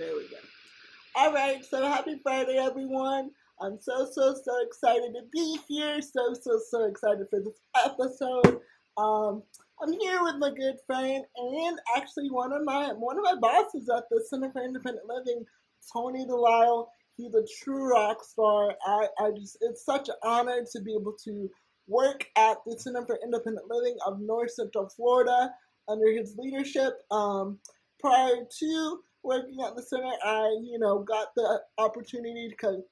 There we go. All right, so happy Friday, everyone. I'm so excited to be here. So excited for this episode. I'm here with my good friend and actually one of my bosses at the Center for Independent Living, Tony Delisle. He's a true rock star. It's such an honor to be able to work at the Center for Independent Living of North Central Florida under his leadership. Prior to working at the center, I got the opportunity to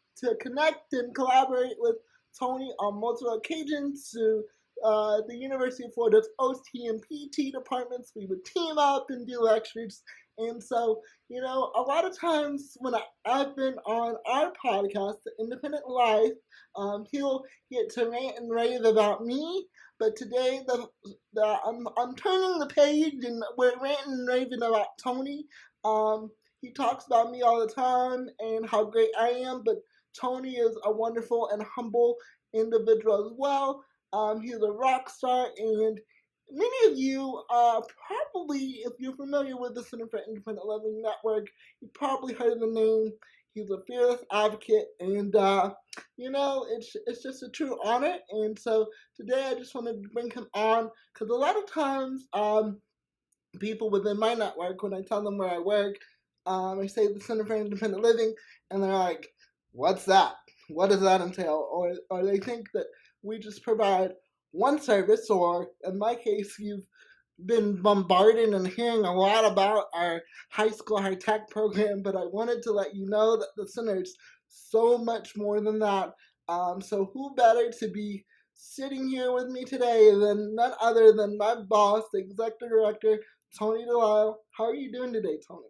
connect and collaborate with Tony on multiple occasions to the University of Florida's OT and PT departments. We would team up and do lectures. And so, a lot of times when I've been on our podcast, The Independent Life, he'll get to rant and rave about me. But today, I'm turning the page and we're ranting and raving about Tony. He talks about me all the time and how great I am, but Tony is a wonderful and humble individual as well. He's a rock star, and many of you probably, if you're familiar with the Center for Independent Living Network, you probably heard the name. He's a fearless advocate, and it's just a true honor. And so today I just wanted to bring him on because a lot of times people within my network, when I tell them where I work, I say the Center for Independent Living, and they're like, "What's that? What does that entail?" Or they think that we just provide one service, or in my case, you've been bombarded and hearing a lot about our high school high tech program, but I wanted to let you know that the center is so much more than that. So who better to be sitting here with me today than none other than my boss, the executive director, Tony Delisle. How are you doing today, Tony?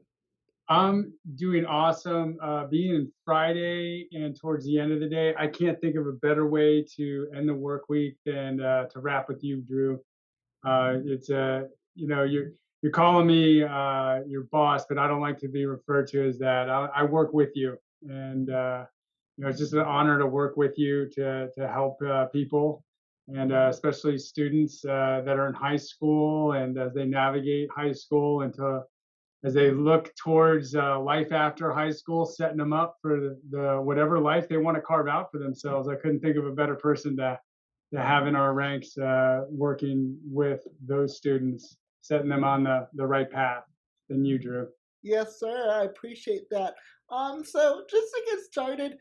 I'm doing awesome. Being Friday and towards the end of the day, I can't think of a better way to end the work week than to wrap with you, Drew. It's you're calling me your boss, but I don't like to be referred to as that. I work with you, and it's just an honor to work with you to help people, and especially students that are in high school and as they navigate high school and as they look towards life after high school, setting them up for the whatever life they want to carve out for themselves. I couldn't think of a better person to have in our ranks working with those students, setting them on the right path than you, Drew. Yes, sir. I appreciate that. So just to get started,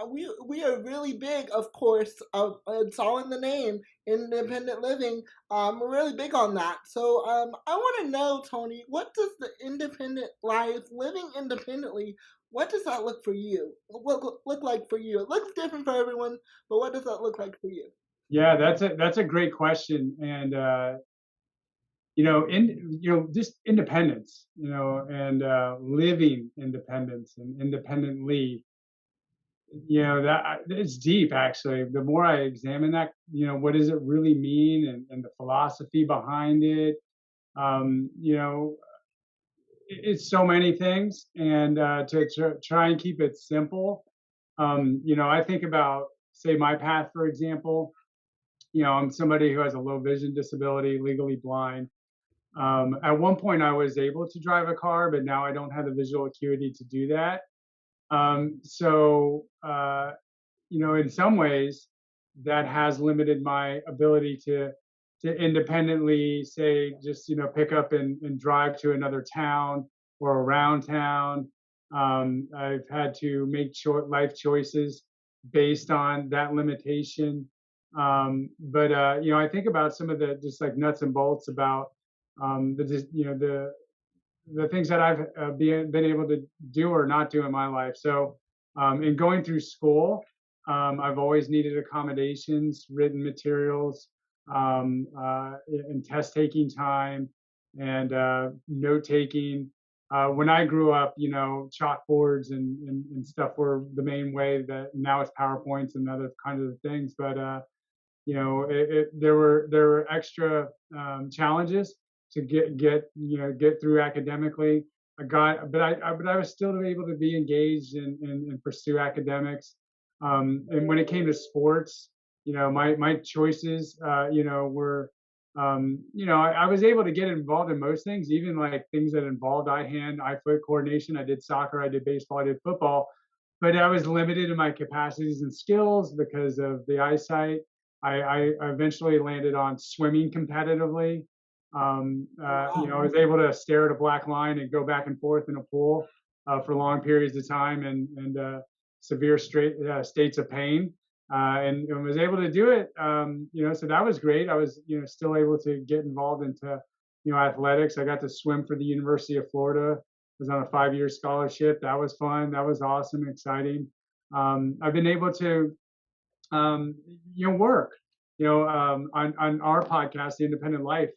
we are really big, of course. It's all in the name, independent living. We're really big on that. So, I want to know, Tony, what does the independent life, living independently, what does that look for you? Look like for you? It looks different for everyone, but what does that look like for you? Yeah, that's a great question, and just independence, and living independence and independently, that it's deep actually. The more I examine that, what does it really mean, and the philosophy behind it, um, you know, it's so many things, and to try and keep it simple, I think about, say, my path, for example. I'm somebody who has a low vision disability, legally blind. At one point, I was able to drive a car, but now I don't have the visual acuity to do that. In some ways, that has limited my ability to independently, say, just pick up and drive to another town or around town. I've had to make short life choices based on that limitation. But I think about some of the just like nuts and bolts about the things that I've been able to do or not do in my life. So, in going through school, I've always needed accommodations, written materials, and test taking time, and note taking. When I grew up, chalkboards and stuff were the main way. That now it's PowerPoints and other kinds of things. But there were extra challenges to get through academically. But I was still able to be engaged and pursue academics. And when it came to sports, my choices, were I was able to get involved in most things, even like things that involved eye hand, eye foot coordination. I did soccer, I did baseball, I did football, but I was limited in my capacities and skills because of the eyesight. I eventually landed on swimming competitively. I was able to stare at a black line and go back and forth in a pool for long periods of time and severe states of pain. And was able to do it. So that was great. I was, still able to get involved into, athletics. I got to swim for the University of Florida. I was on a 5-year scholarship. That was fun. That was awesome, exciting. I've been able to, work, on our podcast, The Independent Life.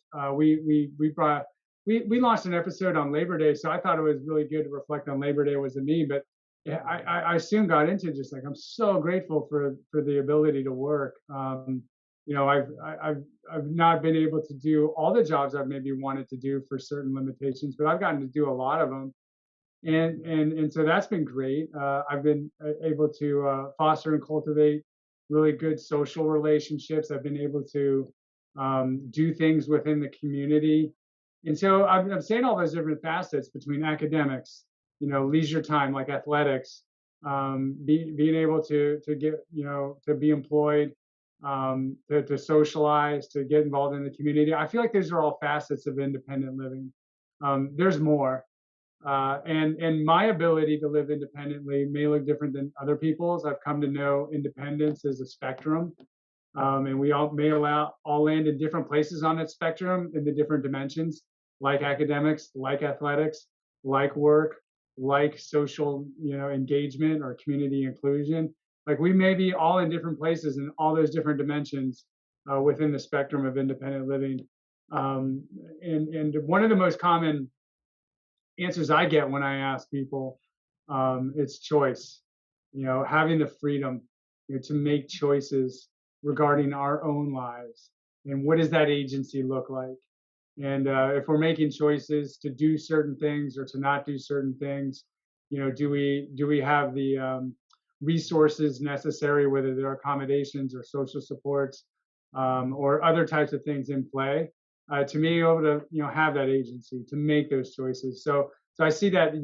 We launched an episode on Labor Day, so I thought it was really good to reflect on Labor Day was a me. But yeah, I soon got into just like I'm so grateful for the ability to work. I've not been able to do all the jobs I've maybe wanted to do for certain limitations, but I've gotten to do a lot of them, and so that's been great. I've been able to foster and cultivate really good social relationships. I've been able to do things within the community, and so I'm saying all those different facets between academics, leisure time like athletics, being able to get, to be employed, to socialize, to get involved in the community. I feel like these are all facets of independent living. There's more. And my ability to live independently may look different than other people's. I've come to know independence as a spectrum, and we all all land in different places on that spectrum in the different dimensions, like academics, like athletics, like work, like social, engagement or community inclusion. Like we may be all in different places in all those different dimensions within the spectrum of independent living. And one of the most common answers I get when I ask people, it's choice. Having the freedom, to make choices regarding our own lives, and what does that agency look like? And if we're making choices to do certain things or to not do certain things, do we have the resources necessary, whether they're accommodations or social supports or other types of things in play, to be able to have that agency to make those choices. So I see that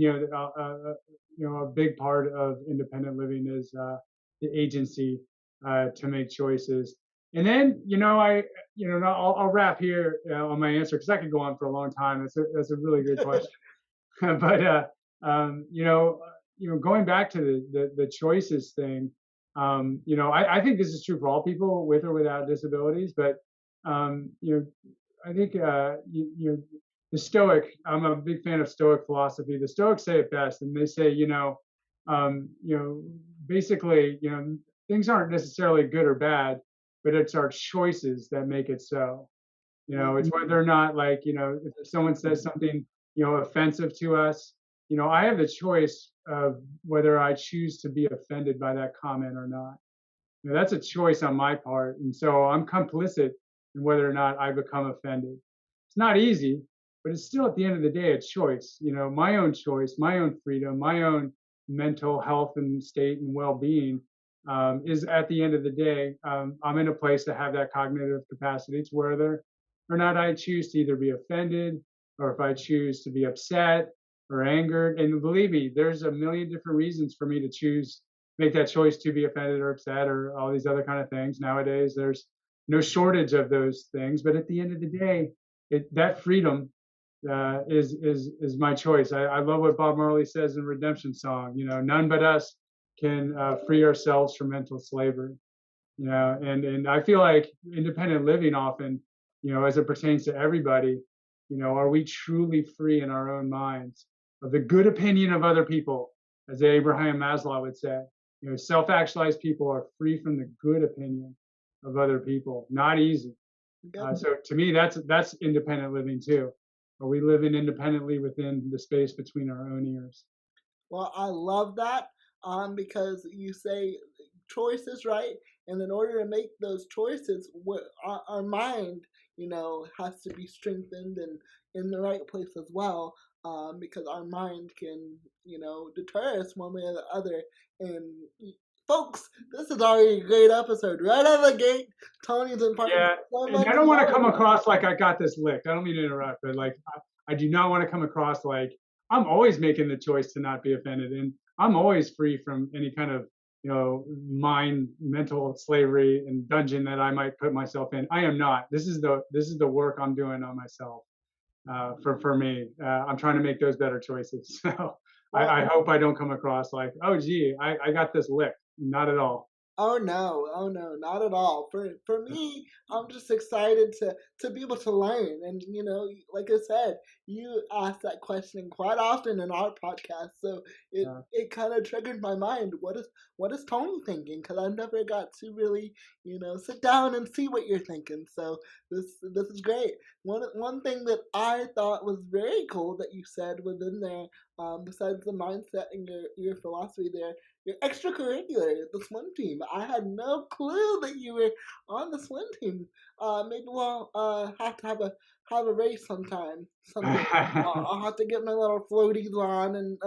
a big part of independent living is the agency to make choices. And then I'll wrap here on my answer because I could go on for a long time. That's a really good question. But going back to the choices thing, I think this is true for all people with or without disabilities. But I think the Stoic. I'm a big fan of Stoic philosophy. The Stoics say it best, and they say, basically, things aren't necessarily good or bad, but it's our choices that make it so. It's whether or not, like, if someone says something, offensive to us, I have the choice of whether I choose to be offended by that comment or not. That's a choice on my part. And so I'm complicit in whether or not I become offended. It's not easy, but it's still at the end of the day a choice. My own choice, my own freedom, my own mental health and state and well-being is at the end of the day, I'm in a place to have that cognitive capacity to whether or not I choose to either be offended or if I choose to be upset or angered. And believe me, there's a million different reasons for me to make that choice to be offended or upset or all these other kind of things. Nowadays, there's no shortage of those things. But at the end of the day, that freedom is my choice. I love what Bob Marley says in Redemption Song. None but us can free ourselves from mental slavery. And I feel like independent living often, as it pertains to everybody, are we truly free in our own minds of the good opinion of other people, as Abraham Maslow would say? Self-actualized people are free from the good opinion of other people. Not easy. So to me, that's independent living too. Are we living independently within the space between our own ears? Well, I love that because you say choices, right? And in order to make those choices, our mind, has to be strengthened and in the right place as well, because our mind can, deter us one way or the other. And Folks, this is already a great episode. Right out of the gate, Tony's imparting Yeah, so and much I don't want to come knowledge. across like I got this licked. I don't mean to interrupt, but like I do not want to come across like I'm always making the choice to not be offended, and I'm always free from any kind of mental slavery and dungeon that I might put myself in. I am not. This is the work I'm doing on myself. For me, I'm trying to make those better choices. So Well, I hope I don't come across like, oh gee, I got this licked. Not at all. oh no, not at all. For me, I'm just excited to be able to learn. And like I said, you ask that question quite often in our podcast, so Uh, it kind of triggered my mind. What is Tony thinking? Because I never got to really sit down and see what you're thinking. So this is great. One thing that I thought was very cool that you said was in there, besides the mindset and your philosophy there, your extracurricular, the swim team. I had no clue that you were on the swim team. Maybe we'll have to have a race sometime. Someday. I'll have to get my little floaties on, and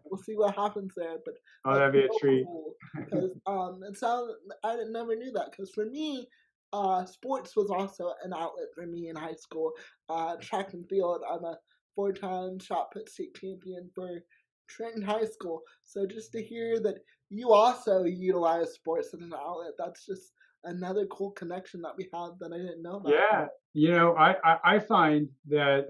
we'll see what happens there. But oh, that's that'd be a so treat. cool because it sounds. Never knew that because for me. Sports was also an outlet for me in high school. Track and field. I'm a four-time shot put state champion for Trenton High School. So just to hear that you also utilize sports as an outlet, that's just another cool connection that we have that I didn't know about. Yeah, I find that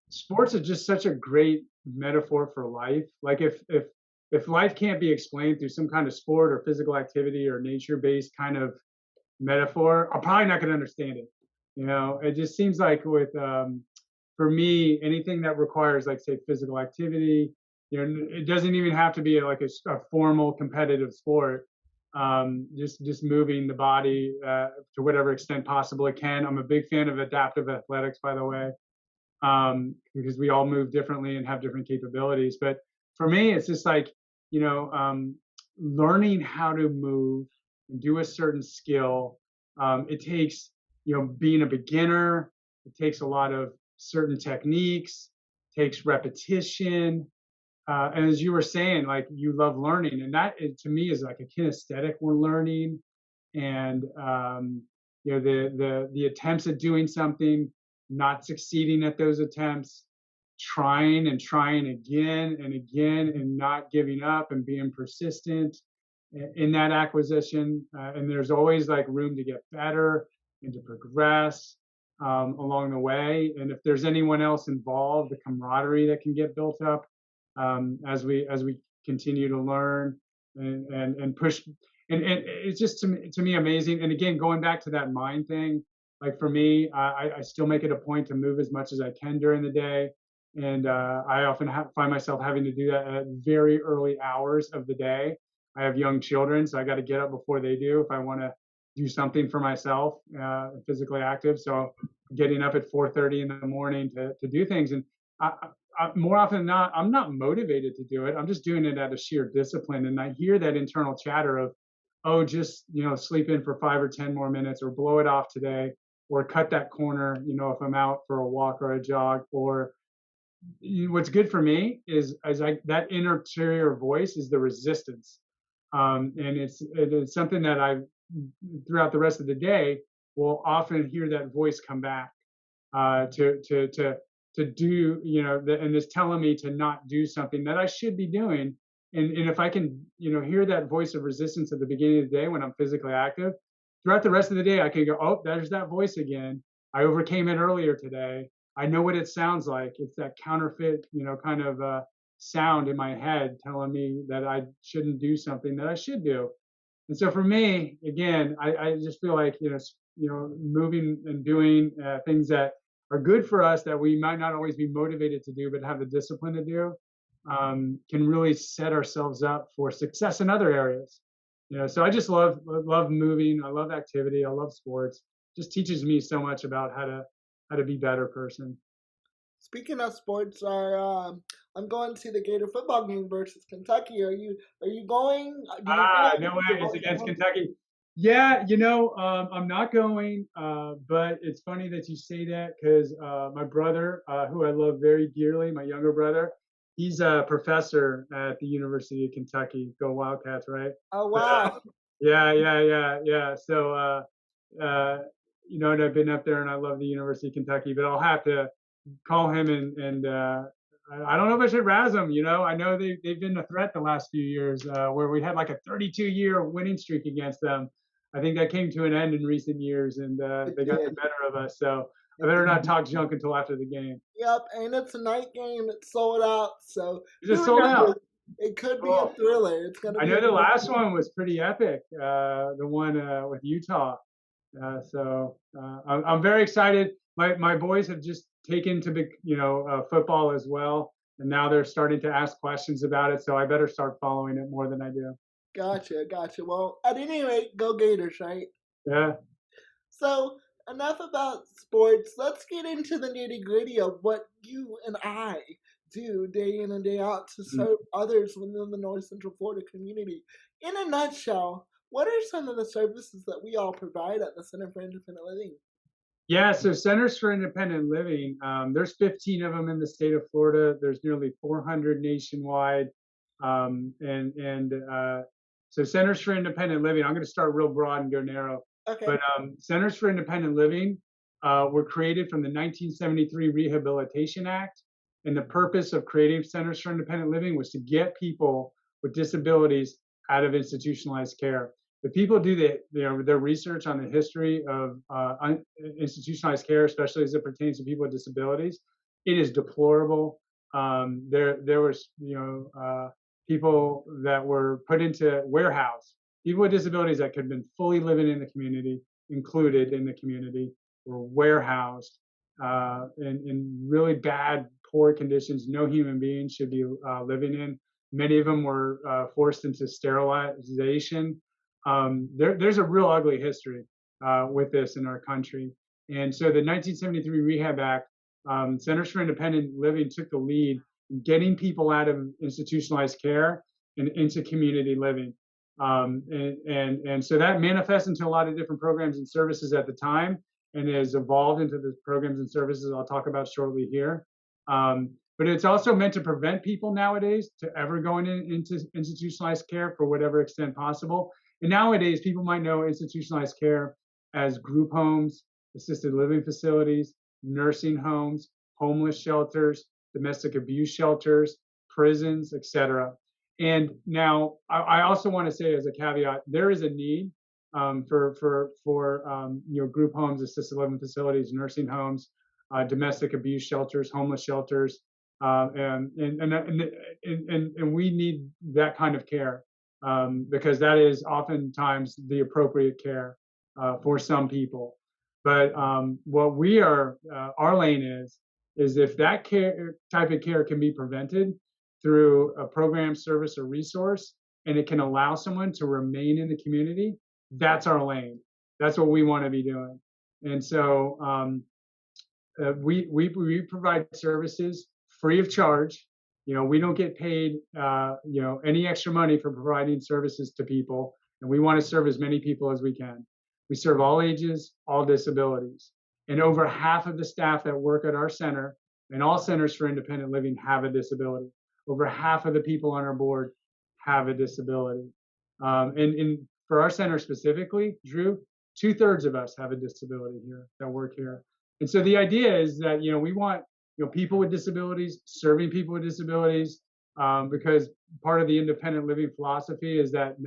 sports are just such a great metaphor for life. Like if life can't be explained through some kind of sport or physical activity or nature-based kind of metaphor, I'm probably not going to understand it. It just seems like for me, anything that requires, like, say, physical activity, it doesn't even have to be like a formal competitive sport. Just moving the body to whatever extent possible it can. I'm a big fan of adaptive athletics, by the way, because we all move differently and have different capabilities. But for me, it's just like, learning how to move and do a certain skill. It takes, being a beginner, it takes a lot of certain techniques, takes repetition. And as you were saying, like, you love learning, and to me is like a kinesthetic. We're learning, and the attempts at doing something, not succeeding at those attempts, trying and trying again and again, and not giving up and being persistent in that acquisition. And there's always like room to get better and to progress along the way. And if there's anyone else involved, the camaraderie that can get built up as we continue to learn and push. And it's just to me amazing. And again, going back to that mind thing, like for me, I still make it a point to move as much as I can during the day. And I often find myself having to do that at very early hours of the day. I have young children, so I got to get up before they do if I want to do something for myself, physically active. So getting up at 4:30 in the morning to do things. And more often than not, I'm not motivated to do it. I'm just doing it out of sheer discipline. And I hear that internal chatter of, oh, just sleep in for 5 or 10 more minutes, or blow it off today, or cut that corner. If I'm out for a walk or a jog, or what's good for me is that interior voice is the resistance, and it's something that I, throughout the rest of the day, will often hear that voice come back to do, and it's telling me to not do something that I should be doing. And if I can, hear that voice of resistance at the beginning of the day when I'm physically active, throughout the rest of the day, I can go, oh, there's that voice again. I overcame it earlier today. I know what it sounds like. It's that counterfeit, kind of sound in my head telling me that I shouldn't do something that I should do. And so for me, again, I just feel like, moving and doing things that are good for us that we might not always be motivated to do, but have the discipline to do, can really set ourselves up for success in other areas. So I just love moving. I love activity. I love sports. Just teaches me so much about how to be a better person. Speaking of sports, I'm going to the Gator football game versus Kentucky. Are you going? Do you No way. It's against Kentucky. Yeah, I'm not going, but it's funny that you say that because my brother, who I love very dearly, my younger brother, He's a professor at the University of Kentucky. Go Wildcats, right? Oh, But wow. yeah. So and I've been up there, and I love the University of Kentucky. But I'll have to call him and I don't know if I should razz him. I know they've been a threat the last few years, where we had like a 32-year winning streak against them. I think that came to an end in recent years, and they got the better of us. So I better not talk junk until after the game. Yep, and it's a night game. It's sold out, so Is it sold out? It could be a thriller. It's gonna. I know the last one was pretty epic. The one with Utah. I'm very excited. My boys have just taken to football as well, and now they're starting to ask questions about it. So I better start following it more than I do. Gotcha. Well, at any rate, go Gators, right? Yeah. So enough about sports. Let's get into the nitty gritty of what you and I do day in and day out to serve others within the North Central Florida community. In a nutshell, what are some of the services that we all provide at the Center for Independent Living? Yeah, so Centers for Independent Living, there's 15 of them in the state of Florida. There's nearly 400 nationwide. So Centers for Independent Living, I'm going to start real broad and go narrow. Okay. But Centers for Independent Living were created from the 1973 Rehabilitation Act. And the purpose of creating Centers for Independent Living was to get people with disabilities out of institutionalized care. If people do their research on the history of institutionalized care, especially as it pertains to people with disabilities, it is deplorable. There was people that were put into warehouse. People with disabilities that could have been fully living in the community, included in the community, were warehoused in really bad, poor conditions no human being should be living in. Many of them were forced into sterilization. There's a real ugly history with this in our country. And so the 1973 Rehab Act, Centers for Independent Living took the lead in getting people out of institutionalized care and into community living. And so that manifests into a lot of different programs and services at the time, and has evolved into the programs and services I'll talk about shortly here. But it's also meant to prevent people nowadays to ever going into institutionalized care for whatever extent possible. And nowadays, people might know institutionalized care as group homes, assisted living facilities, nursing homes, homeless shelters, domestic abuse shelters, prisons, etc. And now, I also want to say as a caveat, there is a need for group homes, assisted living facilities, nursing homes, domestic abuse shelters, homeless shelters, and we need that kind of care. Because that is oftentimes the appropriate care for some people. But what our lane is if that type of care can be prevented through a program, service, or resource, and it can allow someone to remain in the community, that's our lane. That's what we want to be doing. And so we provide services free of charge. We don't get paid, any extra money for providing services to people, and we want to serve as many people as we can. We serve all ages, all disabilities, and over half of the staff that work at our center and all Centers for Independent Living have a disability. Over half of the people on our board have a disability. And for our center specifically, Drew, 2/3 of us have a disability here that work here. And so the idea is that, we want people with disabilities, serving people with disabilities, because part of the independent living philosophy is that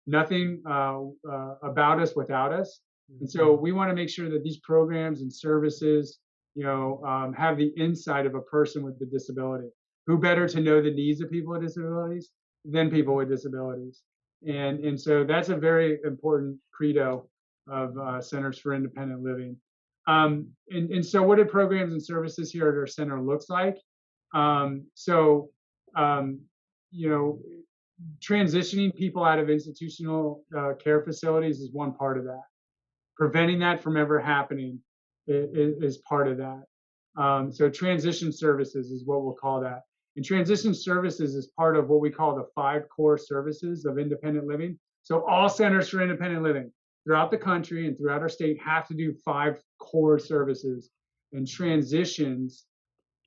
nothing about us without us. And so we want to make sure that these programs and services, have the insight of a person with a disability. Who better to know the needs of people with disabilities than people with disabilities? And so that's a very important credo of Centers for Independent Living. And so what do programs and services here at our center looks like? Transitioning people out of institutional care facilities is one part of that. Preventing that from ever happening is part of that. So transition services is what we'll call that. And transition services is part of what we call the 5 core services of independent living. So all Centers for Independent Living throughout the country and throughout our state have to do 5 core services. And transitions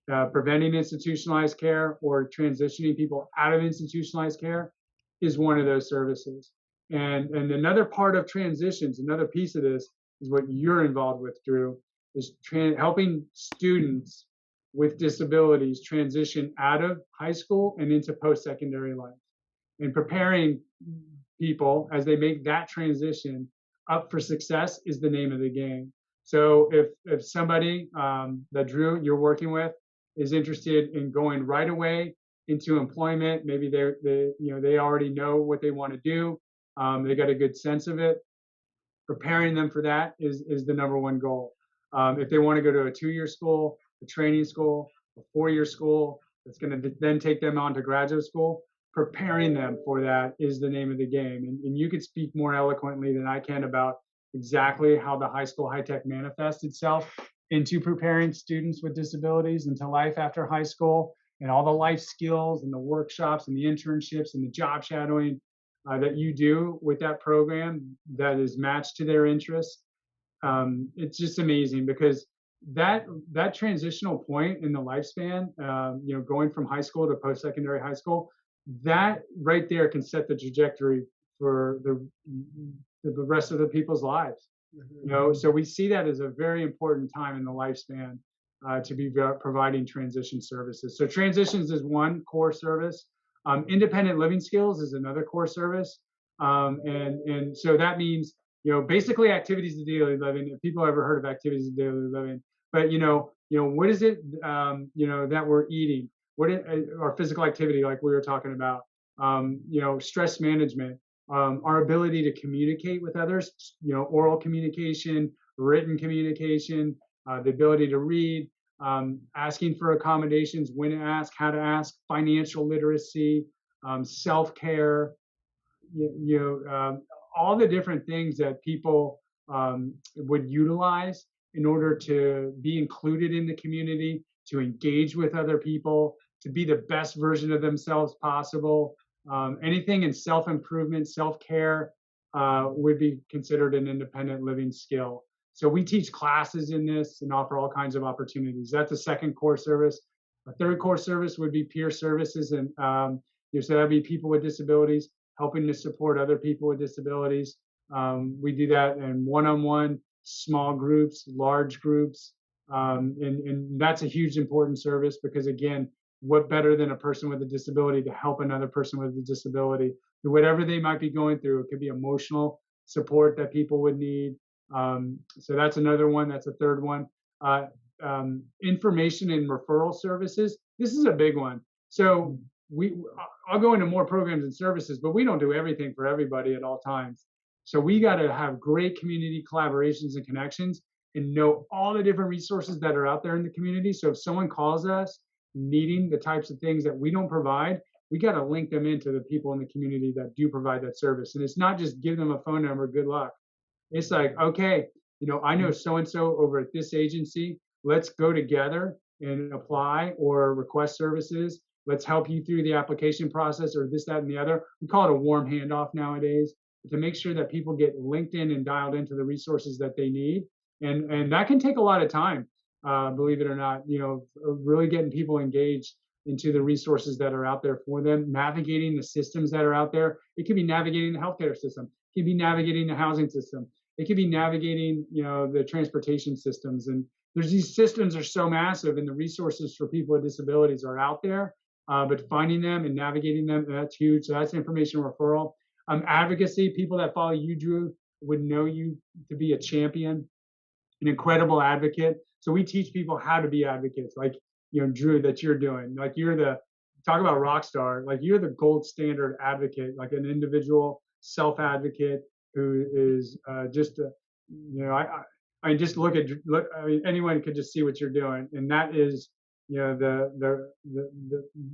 preventing institutionalized care or transitioning people out of institutionalized care is one of those services. And another part of transitions, another piece of this is what you're involved with, Drew, is helping students with disabilities transition out of high school and into post-secondary life, and preparing people as they make that transition up for success is the name of the game. So if somebody that Drew you're working with is interested in going right away into employment, maybe they already know what they want to do, they got a good sense of it. Preparing them for that is the number one goal. If they want to go to a 2-year school, a training school, a 4-year school, that's going to then take them on to graduate school, preparing them for that is the name of the game. And you could speak more eloquently than I can about exactly how the high school high tech manifests itself into preparing students with disabilities into life after high school, and all the life skills and the workshops and the internships and the job shadowing that you do with that program that is matched to their interests. It's just amazing, because that transitional point in the lifespan, going from high school to post-secondary high school, that right there can set the trajectory for the rest of the people's lives. So we see that as a very important time in the lifespan to be providing transition services. So transitions is one core service. Independent living skills is another core service. And so that means, basically activities of daily living. If people ever heard of activities of daily living, but what is it, that we're eating? What is our physical activity, like we were talking about? Stress management, our ability to communicate with others, oral communication, written communication, the ability to read, asking for accommodations, when to ask, how to ask, financial literacy, self-care, all the different things that people would utilize in order to be included in the community, to engage with other people, to be the best version of themselves possible. Anything in self-improvement, self-care would be considered an independent living skill. So we teach classes in this and offer all kinds of opportunities. That's a second core service. A third core service would be peer services, and so that'd be people with disabilities helping to support other people with disabilities. We do that in one-on-one, small groups, large groups, and that's a huge important service, because again, what better than a person with a disability to help another person with a disability through whatever they might be going through? It could be emotional support that people would need. So that's another one. That's a third one. Information and referral services. This is a big one. So I'll go into more programs and services, but we don't do everything for everybody at all times. So we got to have great community collaborations and connections and know all the different resources that are out there in the community. So if someone calls us needing the types of things that we don't provide, we got to link them into the people in the community that do provide that service. And it's not just give them a phone number, good luck. It's like, okay, I know so-and-so over at this agency. Let's go together and apply or request services. Let's help you through the application process, or this, that, and the other. We call it a warm handoff nowadays, to make sure that people get linked in and dialed into the resources that they need. And that can take a lot of time, believe it or not, really getting people engaged into the resources that are out there for them, navigating the systems that are out there. It could be navigating the healthcare system. It could be navigating the housing system. It could be navigating, the transportation systems. And these systems are so massive, and the resources for people with disabilities are out there. But finding them and navigating them, that's huge. So that's information referral. Advocacy, people that follow you, Drew, would know you to be a champion, an incredible advocate. So we teach people how to be advocates, like, Drew, that you're doing. Like, talk about rock star, like you're the gold standard advocate, like an individual self-advocate who is just, just look, anyone could just see what you're doing. And that is, the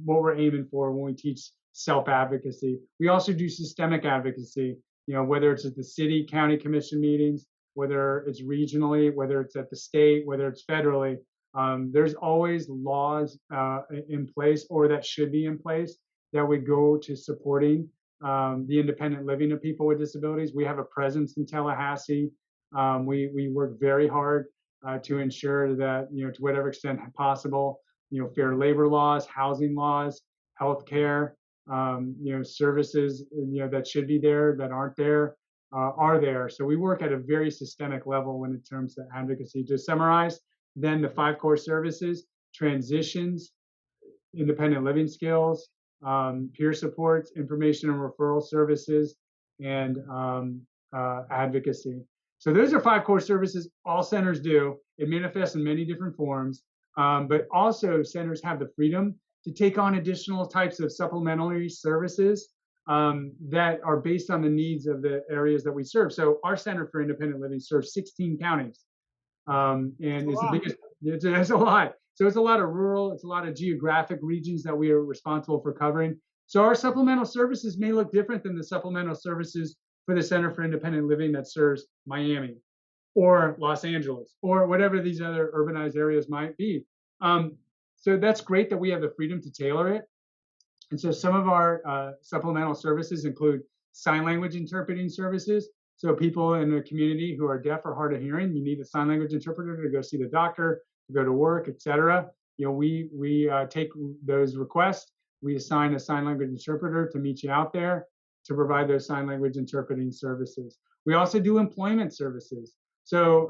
what we're aiming for when we teach self-advocacy. We also do systemic advocacy, whether it's at the city, county commission meetings, whether it's regionally, whether it's at the state, whether it's federally. There's always laws in place, or that should be in place, that would go to supporting the independent living of people with disabilities. We have a presence in Tallahassee. We work very hard to ensure that, to whatever extent possible, fair labor laws, housing laws, healthcare, services, that should be there that aren't there, are there. So we work at a very systemic level when it comes to advocacy. To summarize, then the 5 core services: transitions, independent living skills, peer supports, information and referral services, and advocacy. So those are 5 core services all centers do. It manifests in many different forms, but also centers have the freedom to take on additional types of supplementary services that are based on the needs of the areas that we serve. So our Center for Independent Living serves 16 counties, and it's the biggest. It's a lot. So it's a lot of rural, it's a lot of geographic regions that we are responsible for covering. So our supplemental services may look different than the supplemental services for the Center for Independent Living that serves Miami or Los Angeles or whatever these other urbanized areas might be. So that's great that we have the freedom to tailor it. And so some of our supplemental services include sign language interpreting services. So people in the community who are deaf or hard of hearing, you need a sign language interpreter to go see the doctor, to go to work, etc. We take those requests. We assign a sign language interpreter to meet you out there to provide those sign language interpreting services. We also do employment services. So,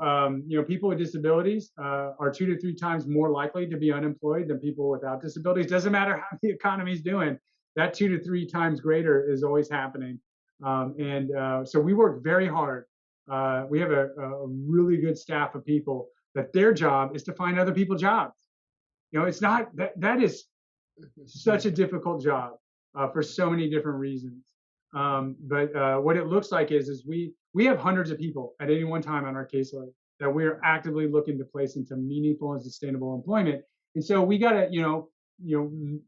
people with disabilities are 2 to 3 times more likely to be unemployed than people without disabilities. Doesn't matter how the economy's doing, that 2 to 3 times greater is always happening. So we work very hard. We have a really good staff of people that their job is to find other people jobs. It's not that is such a difficult job for so many different reasons. But what it looks like is we have hundreds of people at any one time on our caseload that we are actively looking to place into meaningful and sustainable employment. And so we got to,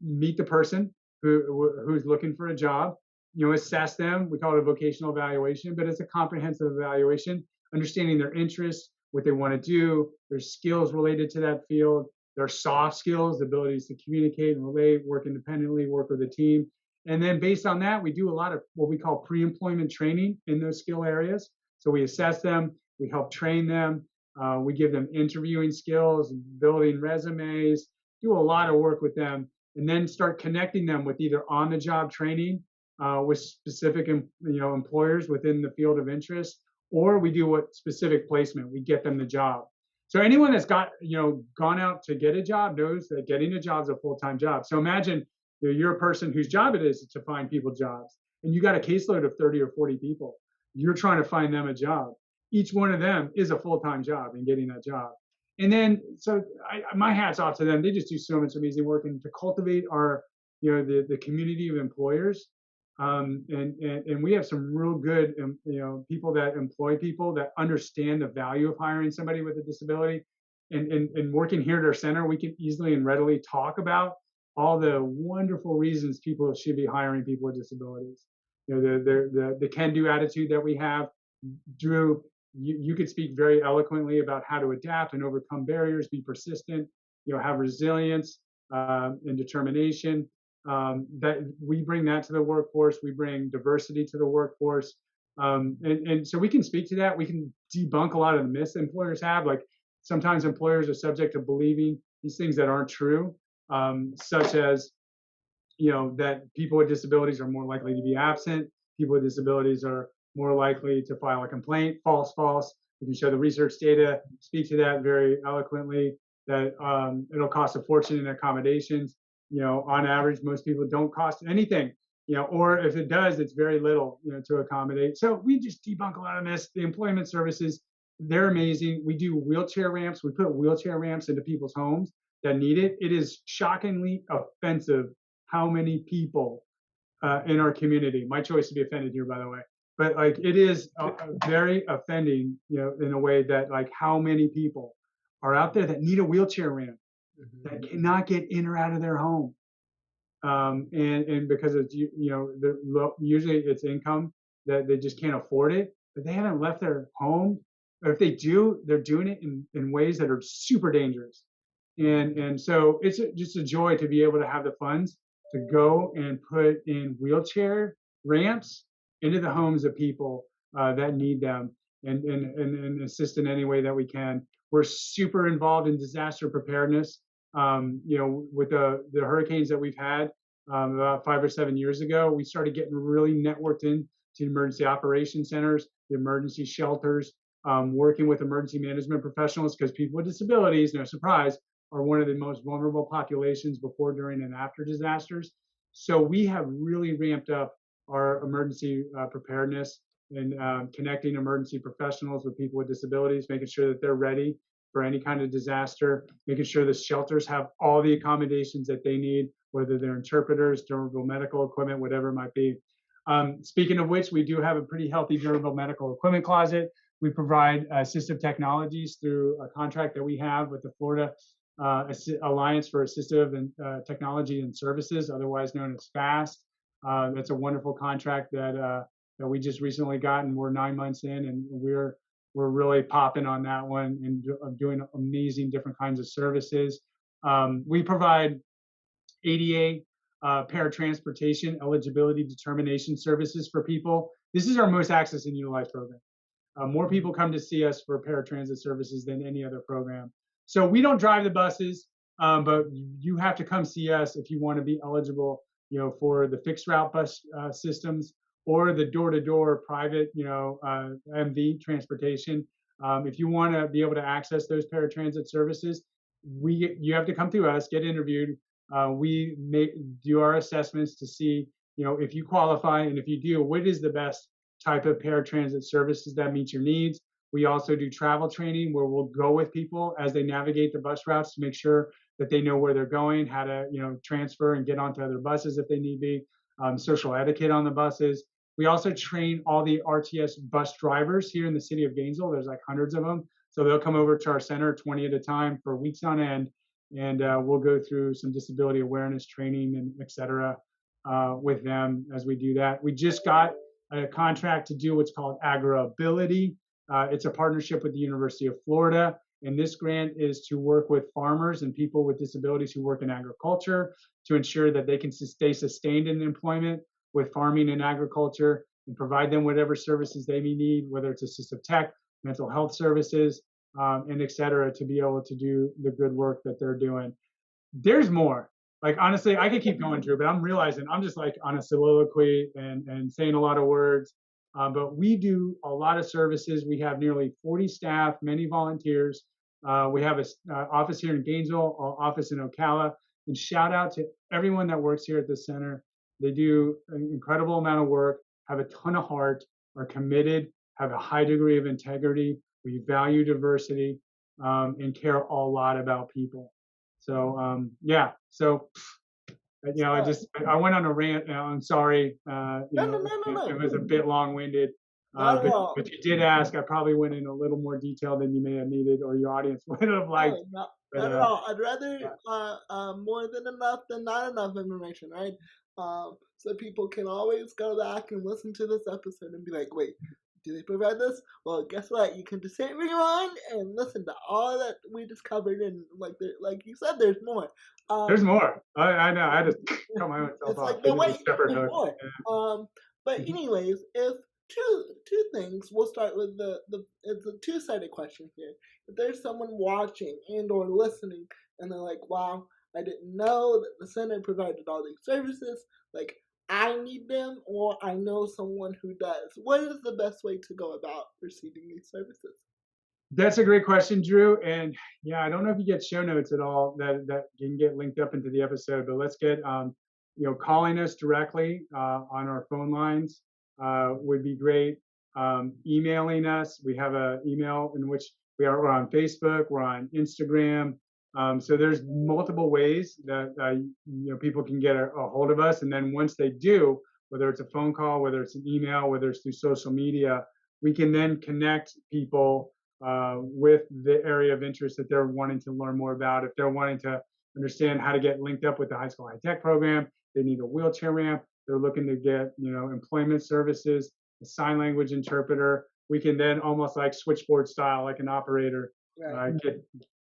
meet the person who's looking for a job, assess them. We call it a vocational evaluation, but it's a comprehensive evaluation, understanding their interests, what they want to do, their skills related to that field, their soft skills, the abilities to communicate and relate, work independently, work with a team. And then based on that, we do a lot of what we call pre-employment training in those skill areas. So we assess them, we help train them, we give them interviewing skills, building resumes, do a lot of work with them, and then start connecting them with either on-the-job training with specific employers within the field of interest, or we do what specific placement, we get them the job. So anyone that's gone out to get a job knows that getting a job is a full-time job. So imagine you're a person whose job it is to find people jobs, and you got a caseload of 30 or 40 people. You're trying to find them a job. Each one of them is a full-time job in getting that job. And then, so my hat's off to them. They just do so much amazing work, and to cultivate our, the community of employers. And we have some real good, people that employ people that understand the value of hiring somebody with a disability. And working here at our center, we can easily and readily talk about all the wonderful reasons people should be hiring people with disabilities. The can-do attitude that we have. Drew, you could speak very eloquently about how to adapt and overcome barriers, be persistent, have resilience and determination. That we bring that to the workforce. We bring diversity to the workforce. And so we can speak to that. We can debunk a lot of the myths employers have. Like sometimes employers are subject to believing these things that aren't true, such as, that people with disabilities are more likely to be absent. People with disabilities are more likely to file a complaint. False. We can show the research data, speak to that very eloquently, that it'll cost a fortune in accommodations. On average, most people don't cost anything, or if it does, it's very little, to accommodate. So we just debunk a lot of this. The employment services, they're amazing. We do wheelchair ramps. We put wheelchair ramps into people's homes that need it. It is shockingly offensive how many people in our community, my choice to be offended here, by the way, but like it is very offending, in a way that like how many people are out there that need a wheelchair ramp, that cannot get in or out of their home. And because it's, usually it's income that they just can't afford it, but they haven't left their home. Or if they do, they're doing it in ways that are super dangerous. And so it's just a joy to be able to have the funds to go and put in wheelchair ramps into the homes of people that need them, and assist in any way that we can. We're super involved in disaster preparedness. With the hurricanes that we've had about 5 or 7 years ago, we started getting really networked in to emergency operation centers, the emergency shelters, working with emergency management professionals, because people with disabilities, no surprise, are one of the most vulnerable populations before, during, and after disasters. So we have really ramped up our emergency preparedness and connecting emergency professionals with people with disabilities, making sure that they're ready for any kind of disaster, making sure the shelters have all the accommodations that they need, whether they're interpreters, durable medical equipment, whatever it might be. Speaking of which, we do have a pretty healthy durable medical equipment closet. We provide assistive technologies through a contract that we have with the Florida Alliance for Assistive and Technology and Services, otherwise known as FAST. That's a wonderful contract that we just recently got, and we're 9 months in, and we're really popping on that one and doing amazing different kinds of services. We provide ADA paratransportation eligibility determination services for people. This is our most access and utilized program. More people come to see us for paratransit services than any other program. So we don't drive the buses, but you have to come see us if you want to be eligible, for the fixed route bus systems or the door-to-door private, MV transportation. If you want to be able to access those paratransit services, you have to come through us, get interviewed. We do our assessments to see, if you qualify, and if you do, what is the best type of paratransit services that meet your needs. We also do travel training where we'll go with people as they navigate the bus routes to make sure that they know where they're going, how to, transfer and get onto other buses if they need be, social etiquette on the buses. We also train all the RTS bus drivers here in the city of Gainesville. There's like hundreds of them. So they'll come over to our center 20 at a time for weeks on end. And we'll go through some disability awareness training and et cetera with them as we do that. We just got a contract to do what's called Agri-Ability. It's a partnership with the University of Florida. And this grant is to work with farmers and people with disabilities who work in agriculture to ensure that they can stay sustained in employment with farming and agriculture, and provide them whatever services they may need, whether it's assistive tech, mental health services, and et cetera, to be able to do the good work that they're doing. There's more. Like, honestly, I could keep going, Drew, but I'm realizing I'm just like on a soliloquy and saying a lot of words. But we do a lot of services. We have nearly 40 staff, many volunteers. We have an office here in Gainesville, an office in Ocala. And shout out to everyone that works here at the center. They do an incredible amount of work, have a ton of heart, are committed, have a high degree of integrity. We value diversity and care a lot about people. So yeah, so I went on a rant. I'm sorry. No. It was a bit long-winded. But you did ask. I probably went in a little more detail than you may have needed, or your audience would have liked. Not at all. I'd rather more than enough than not enough information, right? So people can always go back and listen to this episode and be like, wait, do they provide this? Well, guess what? You can just hit rewind and listen to all that we just covered, and like you said, there's more. There's more. I know. I just cut my own self off. More. But anyways, if two things, we'll start with it's a two-sided question here. If there's someone watching and or listening, and they're like, "Wow, I didn't know that the center provided all these services. Like, I need them, or I know someone who does." What is the best way to go about receiving these services? That's a great question, Drew. And yeah, I don't know if you get show notes at all that can get linked up into the episode, but let's get calling us directly on our phone lines would be great. Emailing us. We have an email in which we're on Facebook, we're on Instagram. So there's multiple ways that people can get a hold of us. And then once they do, whether it's a phone call, whether it's an email, whether it's through social media, we can then connect people with the area of interest that they're wanting to learn more about. If they're wanting to understand how to get linked up with the high school high tech program, they need a wheelchair ramp, they're looking to get employment services, a sign language interpreter, we can then almost like switchboard style, like an operator,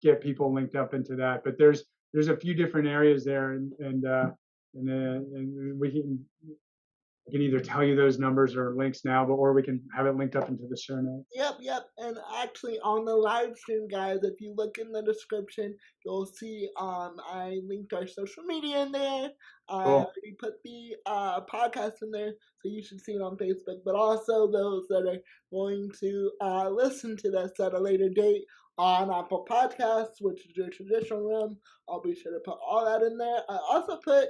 get people linked up into that. But there's a few different areas there, and we can I can either tell you those numbers or links now, or we can have it linked up into the show notes. Yep. And actually, on the live stream, guys, if you look in the description, you'll see I linked our social media in there. I Cool. already put the podcast in there, so you should see it on Facebook. But also those that are going to listen to this at a later date on Apple Podcasts, which is your traditional room, I'll be sure to put all that in there. I also put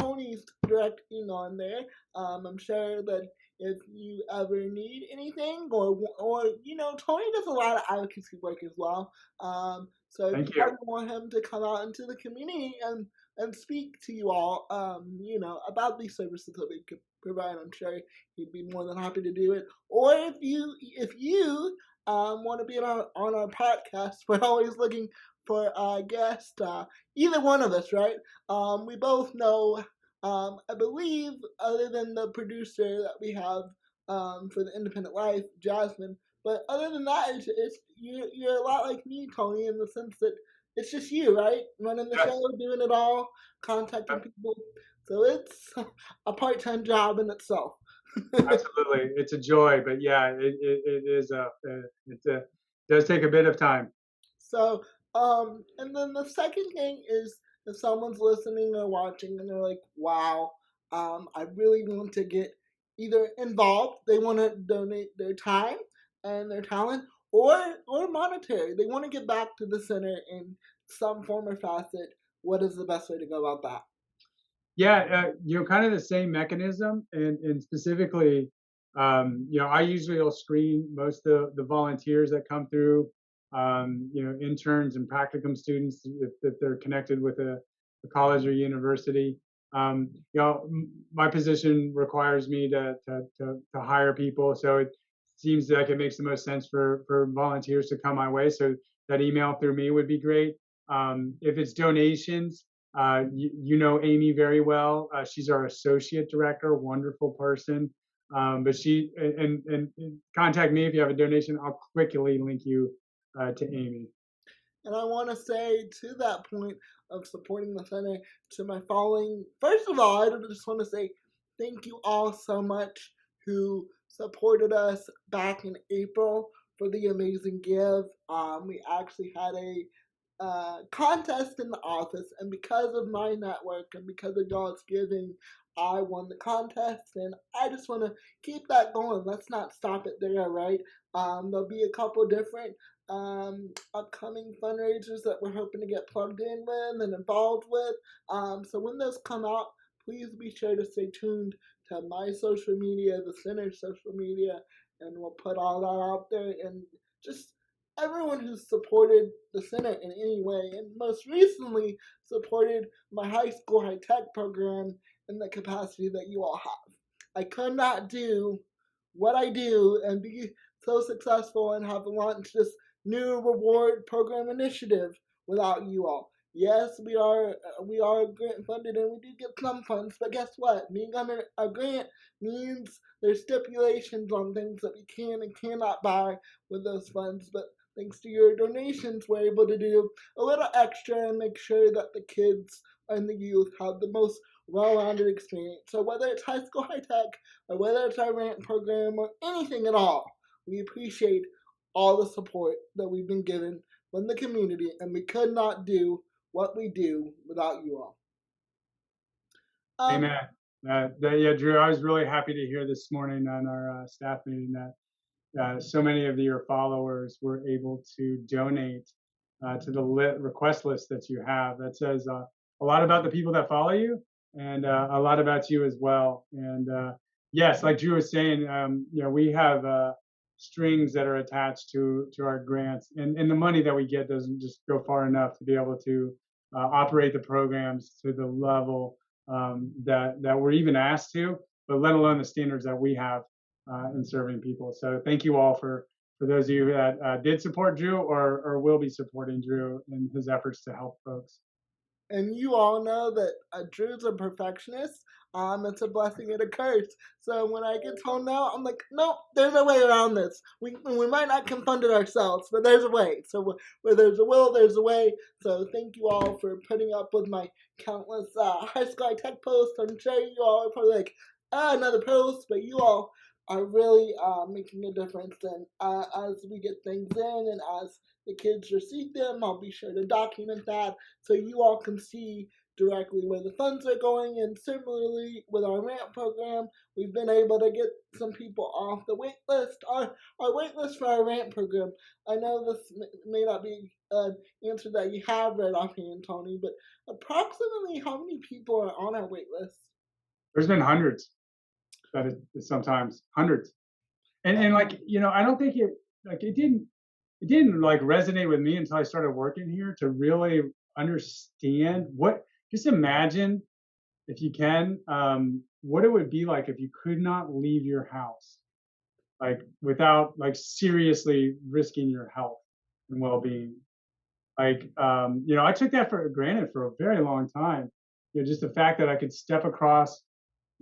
Tony's direct email in there. I'm sure that if you ever need anything, or Tony does a lot of advocacy work as well. So if you ever want him to come out into the community and speak to you all, about these services that we could provide, I'm sure he'd be more than happy to do it. Or if you want to be on our podcast, we're always looking for a guest. Either one of us, right? We both know. I believe, other than the producer that we have for the Independent Life, Jasmine, but other than that, it's you're a lot like me, Tony, in the sense that it's just you, right? Running the show, doing it all, contacting people. So it's a part-time job in itself. Absolutely, it's a joy, but yeah, it does take a bit of time. So, and then the second thing is, if someone's listening or watching and they're like, wow, I really want to get either involved, they want to donate their time and their talent, or monetary. They want to get back to the center in some form or facet. What is the best way to go about that? Yeah, kind of the same mechanism, and specifically, I usually will screen most of the volunteers that come through, interns and practicum students if they're connected with a college or university. My position requires me to hire people, so it seems like it makes the most sense for volunteers to come my way. So that email through me would be great. If it's donations, you know Amy very well. She's our associate director, wonderful person. But she and contact me if you have a donation. I'll quickly link you to Amy. And I want to say, to that point of supporting the center, to my following, first of all, I just want to say thank you all so much who supported us back in April for the amazing give. We actually had a contest in the office, and because of my network and because of y'all's giving, I won the contest, and I just want to keep that going. Let's not stop it there, right? There'll be a couple different upcoming fundraisers that we're hoping to get plugged in with and involved with. So when those come out, please be sure to stay tuned to my social media, the center's social media, and we'll put all that out there. And just everyone who's supported the center in any way, and most recently supported my high school high tech program in the capacity that you all have. I could not do what I do and be so successful and have launched this new reward program initiative without you all. Yes, we are grant funded and we do get some funds, but guess what? Being under a grant means there's stipulations on things that we can and cannot buy with those funds. But thanks to your donations, we're able to do a little extra and make sure that the kids and the youth have the most well-rounded experience. So whether it's high school high tech or whether it's our rent program or anything at all, we appreciate all the support that we've been given from the community, and we could not do what we do without you all. Amen. Yeah, Drew, I was really happy to hear this morning on our staff meeting that so many of your followers were able to donate to the request list that you have. That says a lot about the people that follow you and a lot about you as well. And yes, like Drew was saying, we have strings that are attached to our grants, and the money that we get doesn't just go far enough to be able to operate the programs to the level that we're even asked to, but let alone the standards that we have in serving people. So thank you all for those of you that did support Drew or will be supporting Drew in his efforts to help folks. And you all know that Drew's a perfectionist. It's a blessing and a curse. So when I get told no, I'm like, nope, there's a way around this. We might not can fund it ourselves, but there's a way. So where there's a will, there's a way. So thank you all for putting up with my countless high school tech posts. I'm sure you all are probably like, another post, but you all are really making a difference. And as we get things in and as the kids receive them, I'll be sure to document that so you all can see directly where the funds are going. And similarly, with our ramp program, we've been able to get some people off the wait list. Our wait list for our ramp program, I know this may not be an answer that you have right offhand, Tony, but approximately how many people are on our wait list? There's been hundreds. That is sometimes hundreds. And like, I don't think it didn't like resonate with me until I started working here to really understand just imagine if you can, what it would be like if you could not leave your house, like without like seriously risking your health and well-being. Like, I took that for granted for a very long time. Just the fact that I could step across,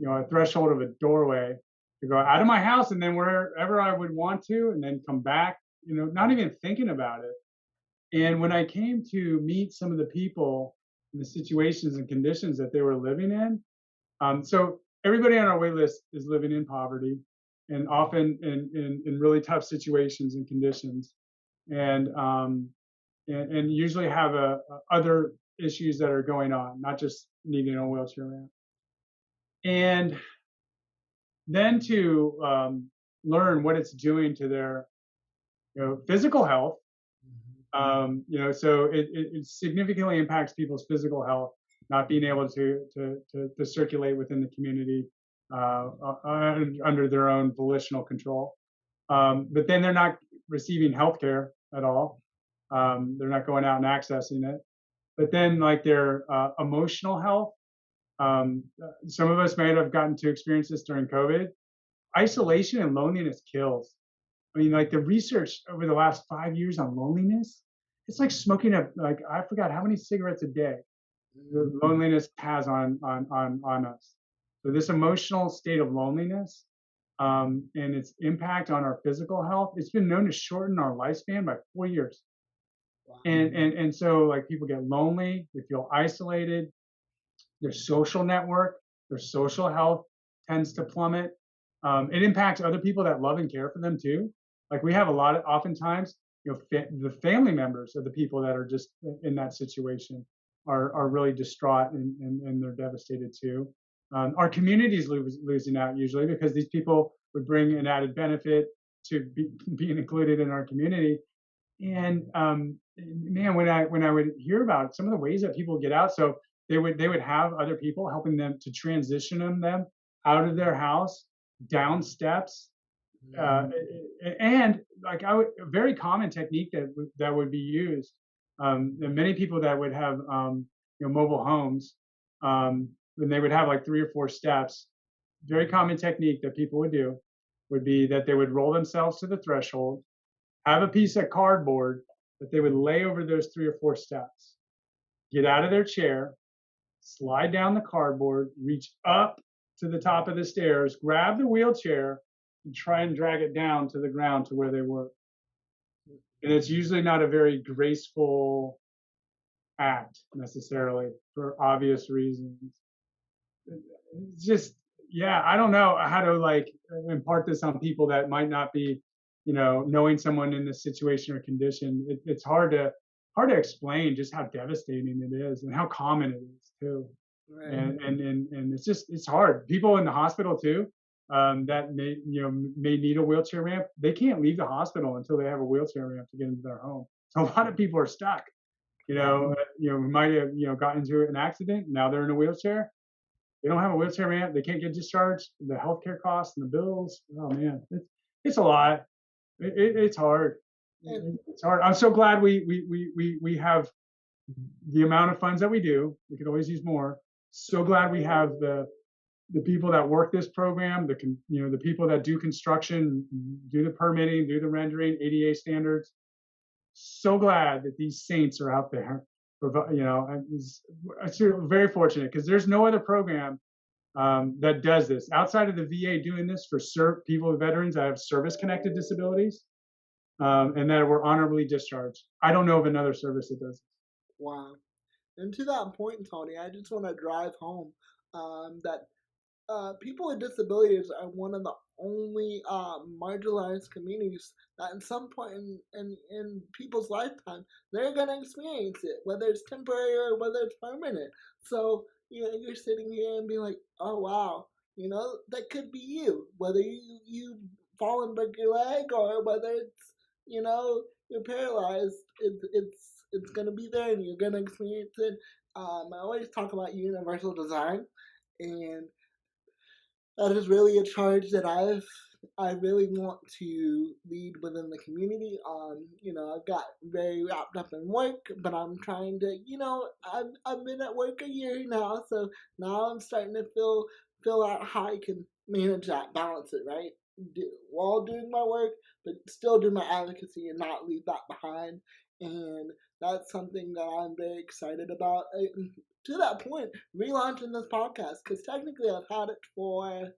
a threshold of a doorway to go out of my house and then wherever I would want to, and then come back, not even thinking about it. And when I came to meet some of the people and the situations and conditions that they were living in, so everybody on our wait list is living in poverty and often in really tough situations and conditions. And usually have other issues that are going on, not just needing a wheelchair ramp. And then to learn what it's doing to their physical health. So it significantly impacts people's physical health, not being able to circulate within the community under their own volitional control. But then they're not receiving health care at all. They're not going out and accessing it. But then like their emotional health, some of us might have gotten to experience this during COVID. Isolation and loneliness kills. I mean, like the research over the last 5 years on loneliness, it's like smoking I forgot how many cigarettes a day the loneliness has on us. So this emotional state of loneliness and its impact on our physical health, it's been known to shorten our lifespan by 4 years. Wow. And so like people get lonely, they feel isolated, their social network, their social health tends to plummet. It impacts other people that love and care for them too. Like we have oftentimes, the family members of the people that are just in that situation are really distraught and they're devastated too. Our community is losing out usually because these people would bring an added benefit to being included in our community. And man, when I would hear about some of the ways that people get out, so they would have other people helping them to transition them out of their house, down steps, and like a very common technique that would be used. And many people that would have mobile homes, when they would have like 3 or 4 steps, very common technique that people would do would be that they would roll themselves to the threshold, have a piece of cardboard that they would lay over those 3 or 4 steps, get out of their chair, slide down the cardboard, reach up to the top of the stairs, grab the wheelchair, and try and drag it down to the ground to where they were. And it's usually not a very graceful act necessarily for obvious reasons. It's just, I don't know how to like impart this on people that might not be, knowing someone in this situation or condition. It's hard to explain just how devastating it is and how common it is too. Right. And it's hard. People in the hospital too, that may need a wheelchair ramp. They can't leave the hospital until they have a wheelchair ramp to get into their home. So a lot of people are stuck. Might have gotten into an accident. Now they're in a wheelchair. They don't have a wheelchair ramp. They can't get discharged. The healthcare costs and the bills. Oh man, it's a lot. It's hard. It's hard. I'm so glad we have the amount of funds that we do. We could always use more. So glad we have the people that work this program, the people that do construction, do the permitting, do the rendering, ADA standards. So glad that these saints are out there. It's very fortunate because there's no other program that does this outside of the VA doing this for people, veterans that have service-connected disabilities and that were honorably discharged. I don't know of another service that does this. Wow. And to that point, Tony, I just want to drive home that people with disabilities are one of the only marginalized communities that in some point in people's lifetime, they're going to experience it, whether it's temporary or whether it's permanent. So, you're sitting here and being like, oh, wow, that could be you, whether you fall and break your leg or whether it's, you're paralyzed, it's going to be there and you're going to experience it. I always talk about universal design, and that is really a charge that I really want to lead within the community. I've got very wrapped up in work, but I'm trying to, I've been at work a year now, so now I'm starting to feel out how I can manage that, balance it, right? While doing my work, but still do my advocacy and not leave that behind. And that's something that I'm very excited about. To that point, relaunching this podcast, because technically I've had it for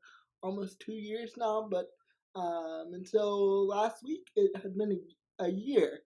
almost 2 years now, but until last week it had been a year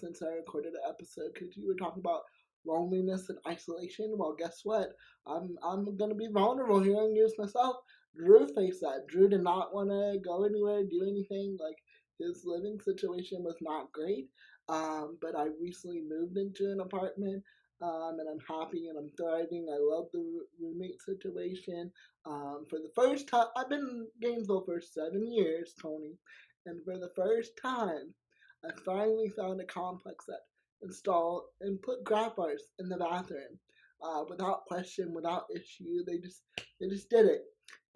since I recorded an episode, because you were talking about loneliness and isolation. Well, guess what? I'm gonna be vulnerable here and use myself. Drew faced that. Drew did not want to go anywhere, do anything. Like, his living situation was not great. But I recently moved into an apartment, and I'm happy and I'm thriving. I love the roommate situation. For the first time, I've been in Gainesville for 7 years, Tony, and for the first time, I finally found a complex that installed and put grab bars in the bathroom, without question, without issue. They just did it.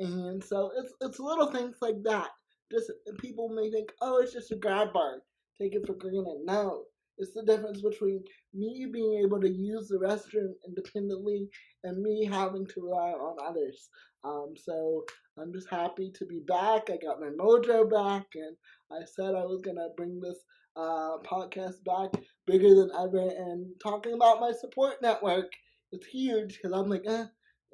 And so it's little things like that. Just people may think, oh, it's just a grab bar, take it for granted. No, it's the difference between me being able to use the restroom independently and me having to rely on others. So I'm just happy to be back. I got my mojo back, and I said I was gonna bring this podcast back bigger than ever. And talking about my support network, it's huge because I'm like,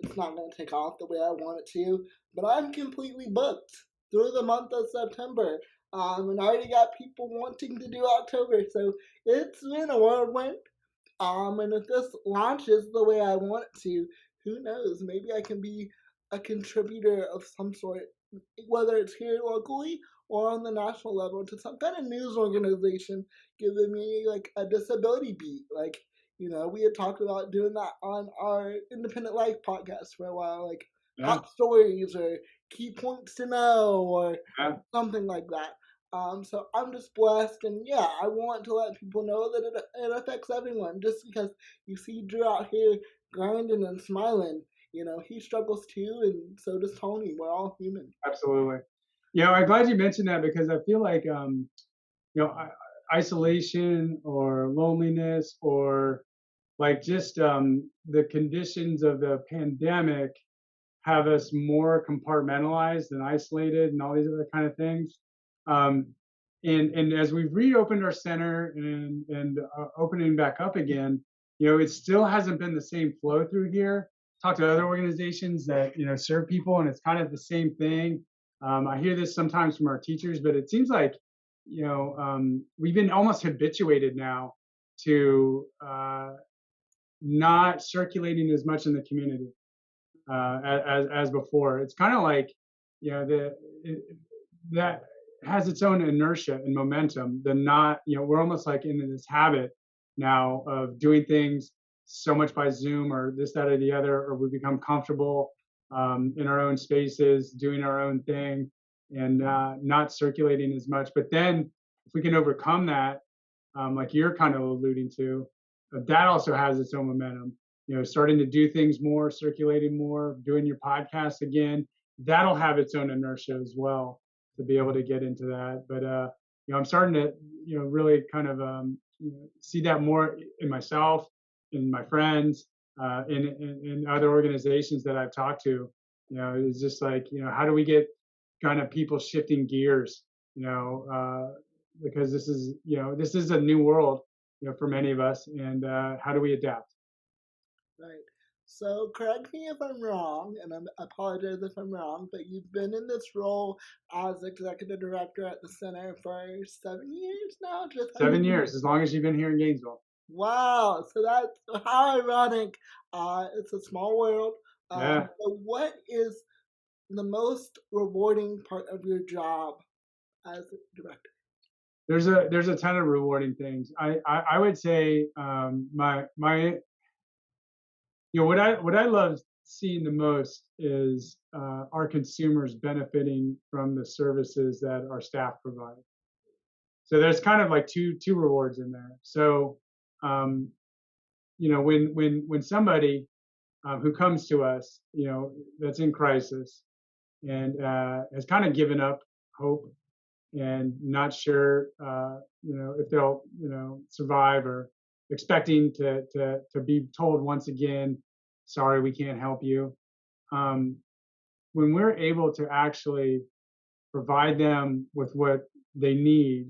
it's not going to take off the way I want it to, but I'm completely booked through the month of September. And I already got people wanting to do October, so it's been a whirlwind. And if this launches the way I want it to, who knows? Maybe I can be a contributor of some sort, whether it's here locally or on the national level, to some kind of news organization giving me like a disability beat. Like, we had talked about doing that on our Independent Life podcast for a while, like hot stories or key points to know or something like that. So I'm just blessed, and yeah, I want to let people know that it affects everyone. Just because you see Drew out here grinding and smiling, he struggles too, and so does Tony. We're all human. Absolutely. I'm glad you mentioned that, because I feel like isolation or loneliness or like just the conditions of the pandemic have us more compartmentalized and isolated and all these other kind of things. And as we've reopened our center and opening back up again, it still hasn't been the same flow through here. Talk to other organizations that serve people, and it's kind of the same thing. I hear this sometimes from our teachers, but it seems like we've been almost habituated now to not circulating as much in the community as before. It's kind of like that has its own inertia and momentum. We're almost like in this habit now of doing things so much by Zoom or this, that, or the other, or we become comfortable in our own spaces, doing our own thing, and not circulating as much. But then if we can overcome that, like you're kind of alluding to, that also has its own momentum. Starting to do things more, circulating more, doing your podcast again, that'll have its own inertia as well to be able to get into that. But I'm starting to really kind of see that more in myself, in my friends, in other organizations that I've talked to. It's just like, how do we get kind of people shifting gears? Because this is a new world, for many of us, and how do we adapt? Right. So correct me if I'm wrong, and I apologize if I'm wrong, but you've been in this role as executive director at the center for 7 years now? Just 7 years, as long as you've been here in Gainesville. Wow. So that's how ironic. It's a small world. Yeah. So what is the most rewarding part of your job as a director? There's a ton of rewarding things. I would say my what I love seeing the most is our consumers benefiting from the services that our staff provide. So there's kind of like two rewards in there. So um, when somebody who comes to us, that's in crisis and has kind of given up hope and not sure, if they'll, survive, or expecting to be told once again, sorry, we can't help you. Um, when we're able to actually provide them with what they need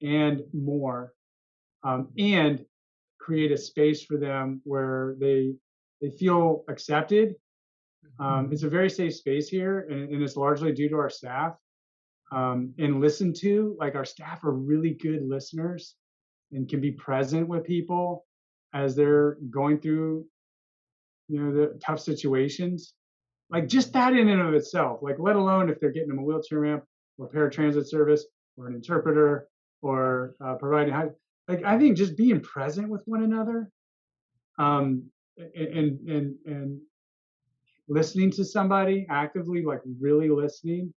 and more, and create a space for them where they feel accepted. It's a very safe space here, and it's largely due to our staff. And listened to. Like, our staff are really good listeners and can be present with people as they're going through, the tough situations. Like, just that in and of itself, like, let alone if they're getting them a wheelchair ramp or paratransit service or an interpreter or providing like, I think just being present with one another, um, and listening to somebody actively, like really listening,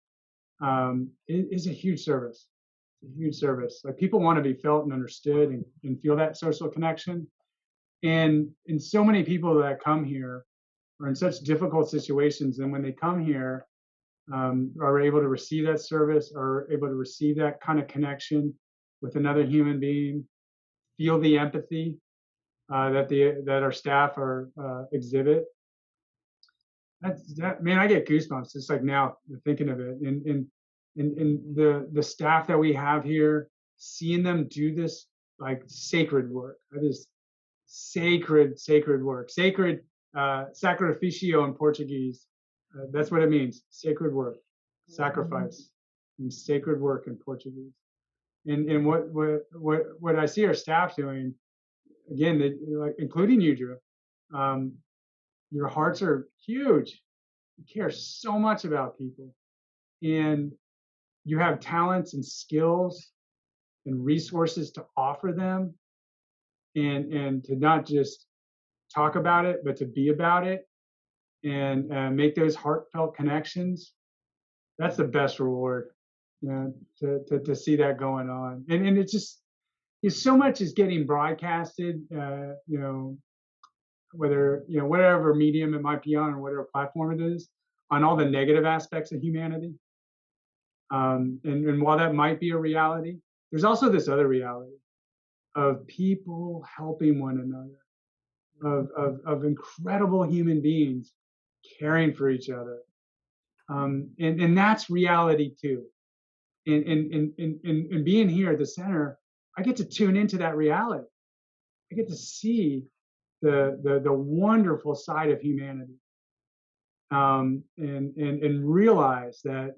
is a huge service. It's a huge service. Like, people want to be felt and understood and feel that social connection. And so many people that come here are in such difficult situations, and when they come here, are able to receive that service, are able to receive that kind of connection with another human being, feel the empathy that our staff exhibit. That, man, I get goosebumps just like now thinking of it. And the staff that we have here, seeing them do this like sacred work. That is sacred work. Sacrificio in Portuguese. That's what it means. Sacred work, sacrifice, and sacred work in Portuguese. And what I see our staff doing, again, like, including you, Drew. Your hearts are huge. You care so much about people, and you have talents and skills and resources to offer them, and to not just talk about it, but to be about it, and make those heartfelt connections. That's the best reward, to see that going on. And it's just, so much is getting broadcasted, whether, whatever medium it might be on or whatever platform it is, on all the negative aspects of humanity. And while that might be a reality, there's also this other reality of people helping one another, of incredible human beings caring for each other. And that's reality too. And being here at the center, I get to tune into that reality. I get to see the wonderful side of humanity, and realize that,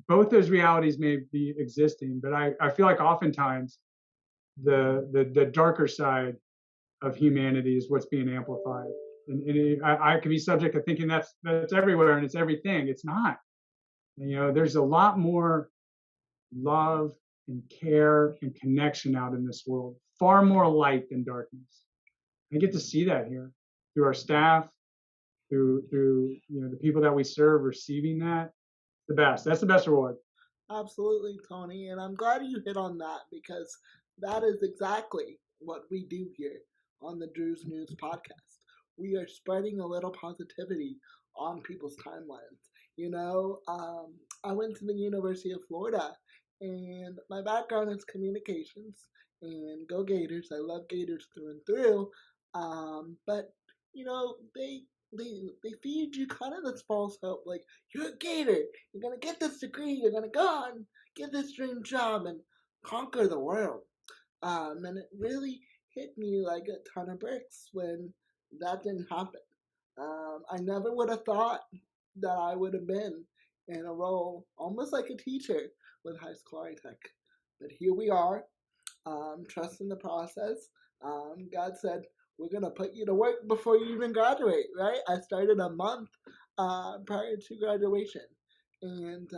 both those realities may be existing, but I feel like oftentimes the darker side of humanity is what's being amplified. And I could be subject to thinking that's everywhere and it's everything. It's not. There's a lot more love and care and connection out in this world. Far more light than darkness. I get to see that here through our staff, through the people that we serve, receiving that. The best. That's the best reward. Absolutely, Tony. And I'm glad you hit on that, because that is exactly what we do here on the Drew's News podcast. We are spreading a little positivity on people's timelines. I went to the University of Florida, and my background is communications. And go Gators! I love Gators through and through. But they feed you kind of this false hope, like, you're a Gator, you're gonna get this degree, you're gonna go on, get this dream job, and conquer the world. And it really hit me like a ton of bricks when that didn't happen. I never would have thought that I would have been in a role almost like a teacher with high school tech. But here we are, trusting the process. God said, we're going to put you to work before you even graduate, right? I started a month prior to graduation. And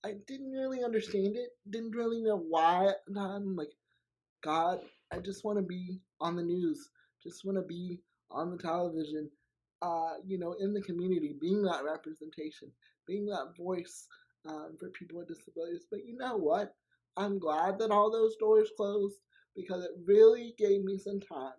I didn't really understand it, didn't really know why. And I'm like, God, I just want to be on the news, just want to be on the television, in the community, being that representation, being that voice for people with disabilities. But you know what? I'm glad that all those doors closed because it really gave me some time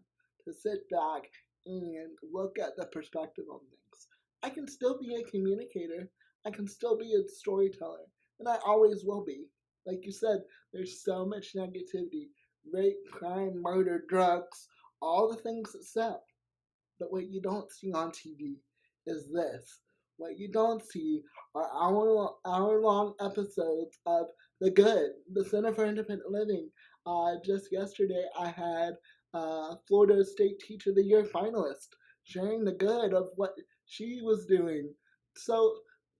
to sit back and look at the perspective on things. I can still be a communicator, I can still be a storyteller, and I always will be. Like you said, there's so much negativity, rape, crime, murder, drugs, all the things that sell. But what you don't see on TV is this. What you don't see are hour-long episodes of The Good, the Center for Independent Living. Just yesterday, I had Florida State Teacher of the Year finalist sharing the good of what she was doing. So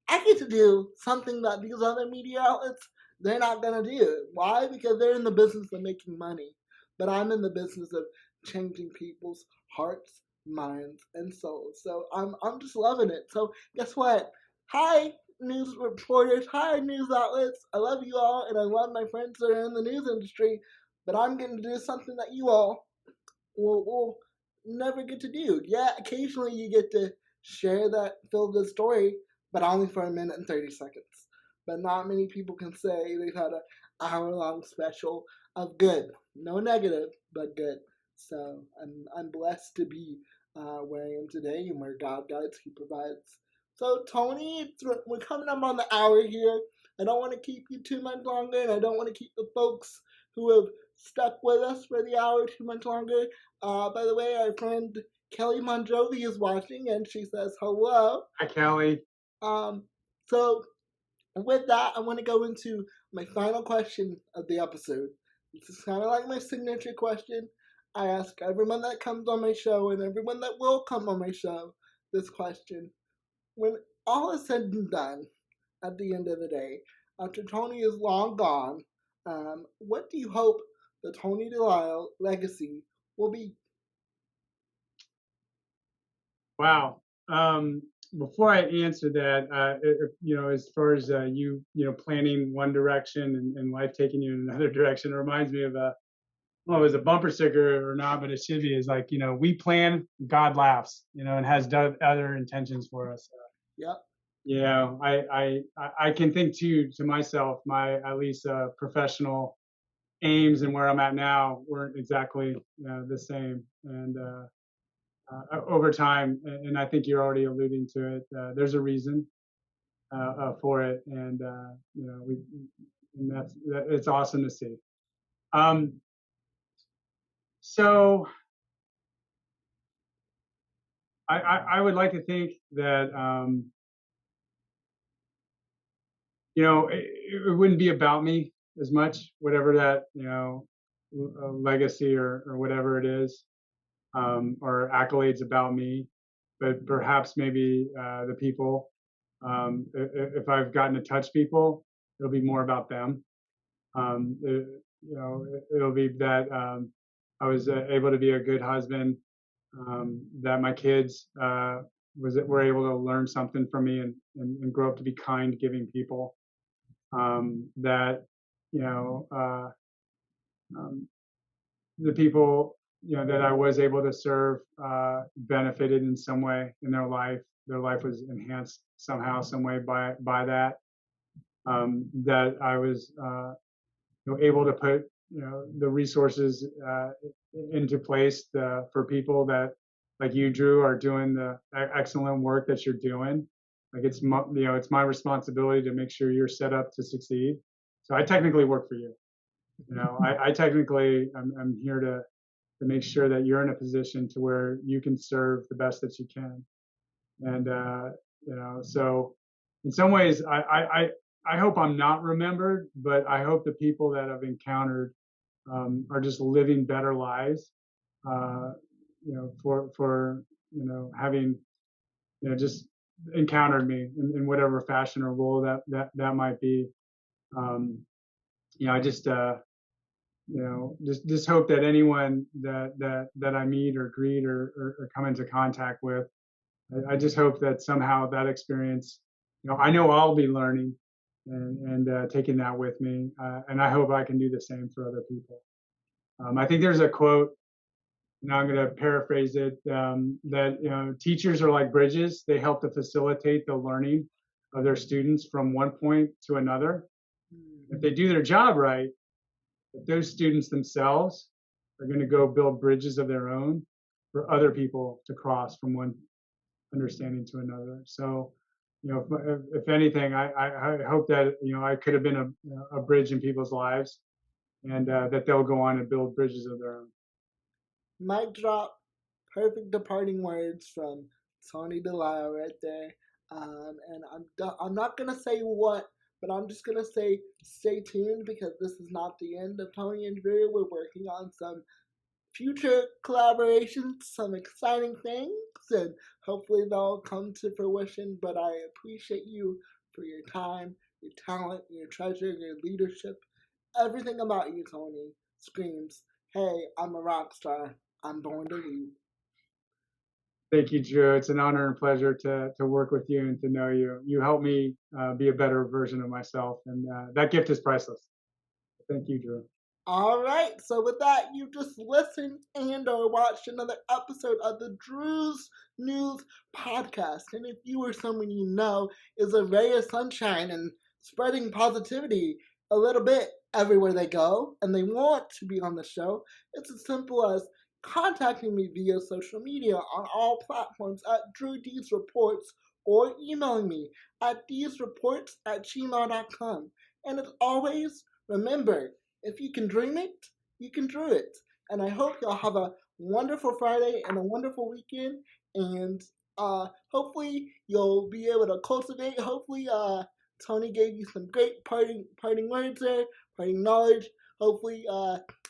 I get to do something that these other media outlets, they're not going to do. Why? Because they're in the business of making money. But I'm in the business of changing people's hearts, minds, and souls. So I'm just loving it. So guess what? Hi, news reporters. Hi, news outlets. I love you all, and I love my friends that are in the news industry. But I'm going to do something that you all will never get to do. Yeah, occasionally you get to share that feel-good story, but only for a minute and 30 seconds. But not many people can say they've had an hour-long special of good. No negative, but good. So I'm blessed to be where I am today and where God guides, He provides. So Tony, we're coming up on the hour here. I don't want to keep you too much longer, and I don't want to keep the folks who have stuck with us for the hour too much longer. By the way, our friend Kelly Monjovi is watching, and she says hello. Hi, Kelly. So with that, I want to go into my final question of the episode. This is kind of like my signature question. I ask everyone that comes on my show and everyone that will come on my show this question. When all is said and done, at the end of the day, after Tony is long gone, what do you hope the Tony Delisle legacy will be? Wow. Before I answer that, as far as planning one direction and life taking you in another direction, it reminds me of well, it was a bumper sticker or not, but it should be, is like, we plan, God laughs, and has other intentions for us. Yep. I can think to myself, my at least professional aims and where I'm at now weren't exactly the same. And over time, and I think you're already alluding to it, there's a reason for it, and it's awesome to see. So I would like to think that it wouldn't be about me as much, whatever that legacy or whatever it is, or accolades about me, but perhaps maybe the people. If I've gotten to touch people, it'll be more about them. It'll be that I was able to be a good husband, that my kids were able to learn something from me and grow up to be kind, giving people. That the people that I was able to serve benefited in some way in their life. Their life was enhanced somehow, some way by that. That I was able to put the resources into place for people that, like you, Drew, are doing the excellent work that you're doing. Like it's my responsibility to make sure you're set up to succeed. So I technically work for you. I technically I'm here to make sure that you're in a position to where you can serve the best that you can. And so in some ways, I hope I'm not remembered, but I hope the people that I've encountered are just living better lives. For having just encountered me in whatever fashion or role that might be. I just just hope that anyone that I meet or greet or come into contact with I just hope that somehow that experience, I know I'll be learning and taking that with me, and I hope I can do the same for other people. I think there's a quote, and I'm going to paraphrase it, that teachers are like bridges. They help to facilitate the learning of their students from one point to another. If they do their job right, those students themselves are going to go build bridges of their own for other people to cross from one understanding to another. So, if anything, I hope that I could have been a bridge in people's lives, and that they'll go on and build bridges of their own. Mic drop, perfect departing words from Tony Delisle right there. And I'm not gonna say what, but I'm just gonna say stay tuned, because this is not the end of Tony and Drew. We're working on some future collaborations, some exciting things, and hopefully they'll come to fruition. But I appreciate you for your time, your talent, your treasure, your leadership. Everything about you, Tony, screams, hey, I'm a rock star. I'm born to lead. Thank you, Drew. It's an honor and pleasure to work with you and to know you. You help me be a better version of myself, and that gift is priceless. Thank you, Drew. All right, so with that, you just listened and or watched another episode of the Drew's News Podcast. And if you or someone you know is a ray of sunshine and spreading positivity a little bit everywhere they go, and they want to be on the show, it's as simple as contacting me via social media on all platforms at Drew D's Reports, or emailing me at dsreports@gmail.com. And as always, remember, if you can dream it, you can drew it. And I hope y'all have a wonderful Friday and a wonderful weekend. And hopefully you'll be able to cultivate. Hopefully Tony gave you some great parting words there, parting knowledge. Hopefully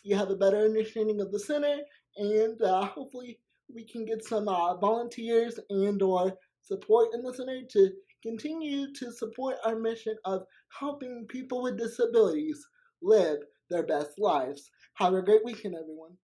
you have a better understanding of the center. And hopefully we can get some volunteers and or support in the center to continue to support our mission of helping people with disabilities live their best lives. Have a great weekend, everyone.